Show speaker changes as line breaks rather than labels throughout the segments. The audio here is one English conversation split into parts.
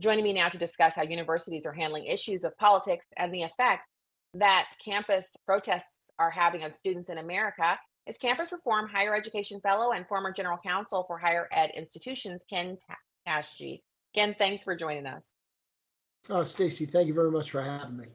Joining me now to discuss how universities are handling issues of politics and the effects that campus protests are having on students in America is Campus Reform Higher Education Fellow and former General Counsel for Higher Ed Institutions, Tashjy. Ken, thanks for joining us.
Oh, Stacy, thank you very much for having me.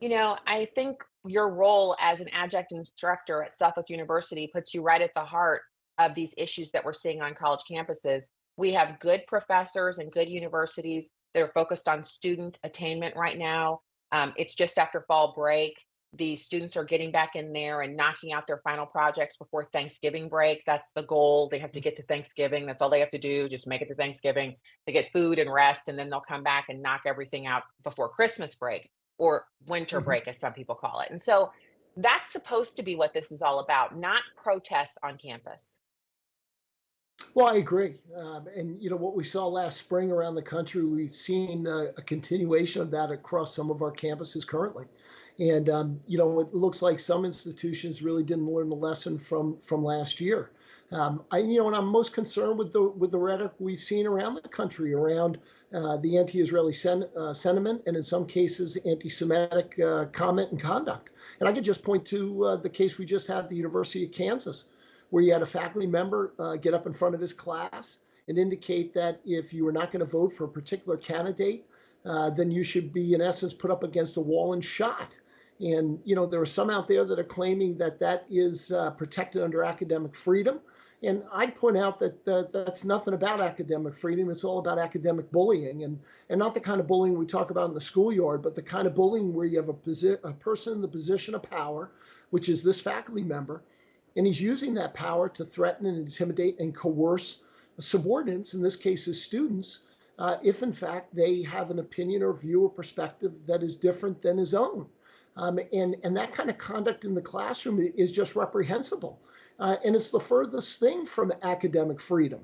I think your role as an adjunct instructor at Suffolk University puts you right at the heart of these issues that we're seeing on college campuses. We have good professors and good universities that are focused on student attainment right now. It's just after fall break. The students are getting back in there and knocking out their final projects before Thanksgiving break. That's the goal. They have to get to Thanksgiving. That's all they have to do, just make it to Thanksgiving. They get food and rest, and then they'll come back and knock everything out before Christmas break or winter
Mhm.
break, as some people call it. And so that's supposed to be what this is all about, not protests on campus.
Well, I agree. And what we saw last spring around the country, we've seen a continuation of that across some of our campuses currently. And it looks like some institutions really didn't learn the lesson from last year. And I'm most concerned with the rhetoric we've seen around the country around the anti-Israeli sentiment, and in some cases, anti-Semitic comment and conduct. And I could just point to the case we just had at the University of Kansas, where you had a faculty member get up in front of his class and indicate that if you were not going to vote for a particular candidate, then you should be, in essence, put up against a wall and shot. And, there are some out there that are claiming that that is protected under academic freedom. And I'd point out that that's nothing about academic freedom. It's all about academic bullying, and not the kind of bullying we talk about in the schoolyard, but the kind of bullying where you have a person in the position of power, which is this faculty member, and he's using that power to threaten and intimidate and coerce subordinates, in this case, his students, if in fact they have an opinion or view or perspective that is different than his own. And that kind of conduct in the classroom is just reprehensible. And it's the furthest thing from academic freedom,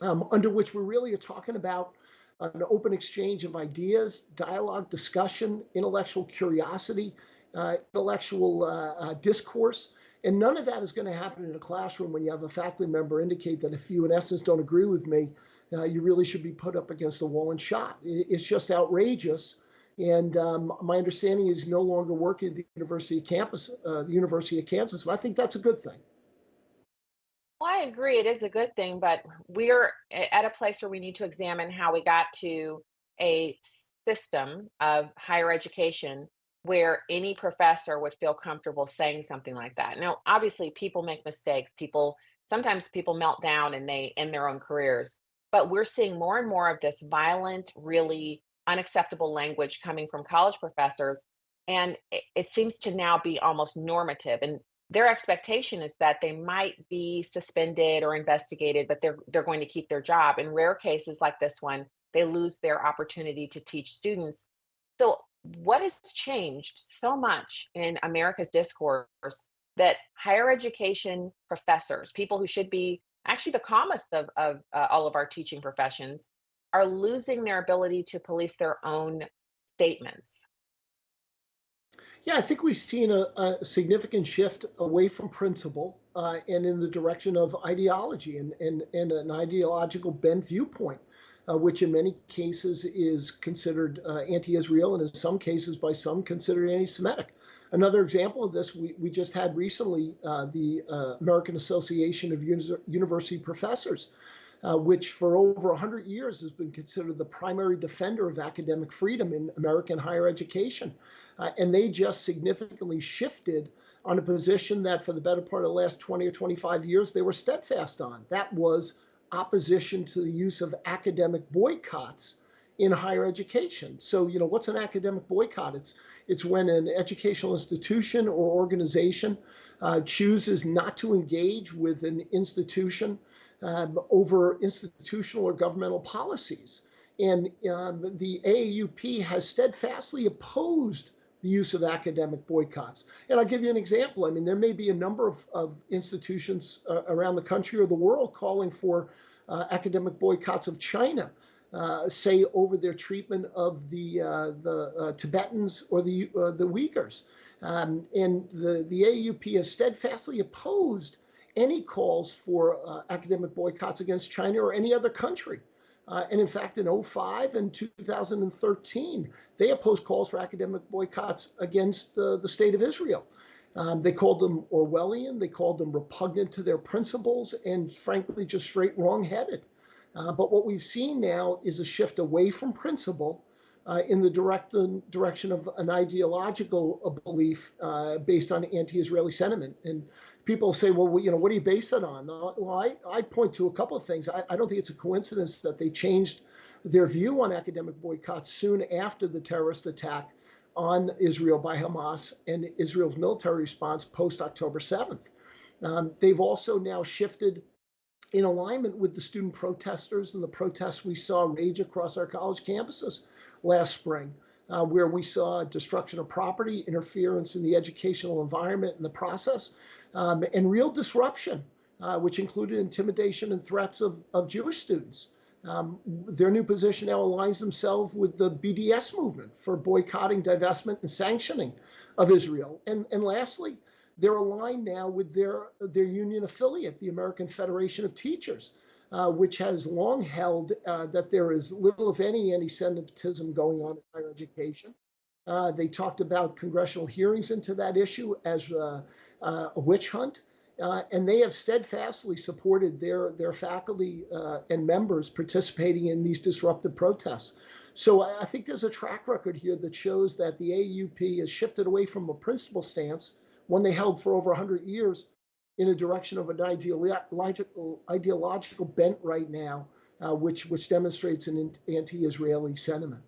under which we really are talking about an open exchange of ideas, dialogue, discussion, intellectual curiosity, intellectual discourse. And none of that is going to happen in a classroom when you have a faculty member indicate that if you, in essence, don't agree with me, you really should be put up against a wall and shot. It's just outrageous. And my understanding is no longer working at the University of Kansas, and I think that's a good thing.
Well, I agree, it is a good thing, but we're at a place where we need to examine how we got to a system of higher education where any professor would feel comfortable saying something like that. Now, obviously, people make mistakes. Sometimes people melt down and they end their own careers. But we're seeing more and more of this violent, really unacceptable language coming from college professors. And it seems to now be almost normative. And their expectation is that they might be suspended or investigated, but they're going to keep their job. In rare cases like this one, they lose their opportunity to teach students. So what has changed so much in America's discourse that higher education professors, people who should be actually the calmest of all of our teaching professions, are losing their ability to police their own statements?
Yeah, I think we've seen a significant shift away from principle and in the direction of ideology and an ideological bent viewpoint, which in many cases is considered anti-Israel and in some cases by some considered anti-Semitic. Another example of this we just had recently, the American Association of University Professors, which for over 100 years has been considered the primary defender of academic freedom in American higher education. And they just significantly shifted on a position that for the better part of the last 20 or 25 years, they were steadfast on. That was opposition to the use of academic boycotts in higher education. So, what's an academic boycott? It's when an educational institution or organization chooses not to engage with an institution over institutional or governmental policies. And the AAUP has steadfastly opposed the use of academic boycotts. And I'll give you an example. I mean, there may be a number of institutions around the country or the world calling for academic boycotts of China, say over their treatment of the Tibetans or the Uyghurs. And the AAUP has steadfastly opposed any calls for academic boycotts against China or any other country. And in fact, in '05 and 2013, they opposed calls for academic boycotts against the state of Israel. They called them Orwellian, they called them repugnant to their principles, and frankly, just straight wrong-headed. But what we've seen now is a shift away from principle in the direction of an ideological belief based on anti-Israeli sentiment. And people say, well, what do you base that on? Well, I point to a couple of things. I don't think it's a coincidence that they changed their view on academic boycotts soon after the terrorist attack on Israel by Hamas and Israel's military response post October 7th. They've also now shifted in alignment with the student protesters and the protests we saw rage across our college campuses last spring, where we saw destruction of property, interference in the educational environment in the process, and real disruption, which included intimidation and threats of Jewish students. Their new position now aligns themselves with the BDS movement for boycotting, divestment, and sanctioning of Israel. And lastly, they're aligned now with their union affiliate, the American Federation of Teachers, which has long held that there is little, if any, anti-Semitism going on in higher education. They talked about congressional hearings into that issue as a witch hunt. And they have steadfastly supported their faculty and members participating in these disruptive protests. So I think there's a track record here that shows that the AUP has shifted away from a principle stance, one they held for over 100 years, in a direction of an ideological bent right now, which demonstrates an anti-Israeli sentiment.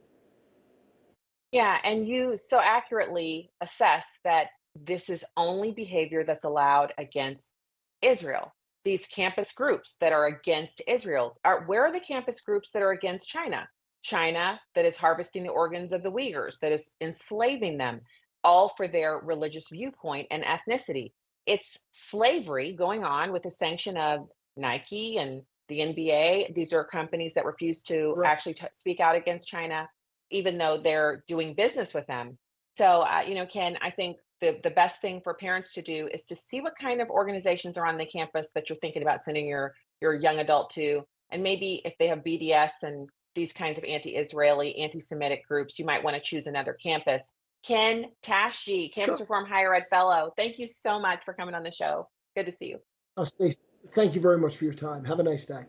Yeah, and you so accurately assess that this is only behavior that's allowed against Israel. These campus groups that are against Israel are where are the campus groups that are against China? China that is harvesting the organs of the Uyghurs, that is enslaving them, all for their religious viewpoint and ethnicity. It's slavery going on with the sanction of Nike and the NBA. These are companies that refuse to
Right.
actually speak out against China even though they're doing business with them. So, Ken, I think the best thing for parents to do is to see what kind of organizations are on the campus that you're thinking about sending your young adult to, and maybe if they have BDS and these kinds of anti-Israeli, anti-Semitic groups, you might want to choose another campus. Ken Tashjy, Campus
Sure.
Reform Higher Ed Fellow, thank you so much for coming on the show. Good to see you.
Stacey, thank you very much for your time. Have a nice day.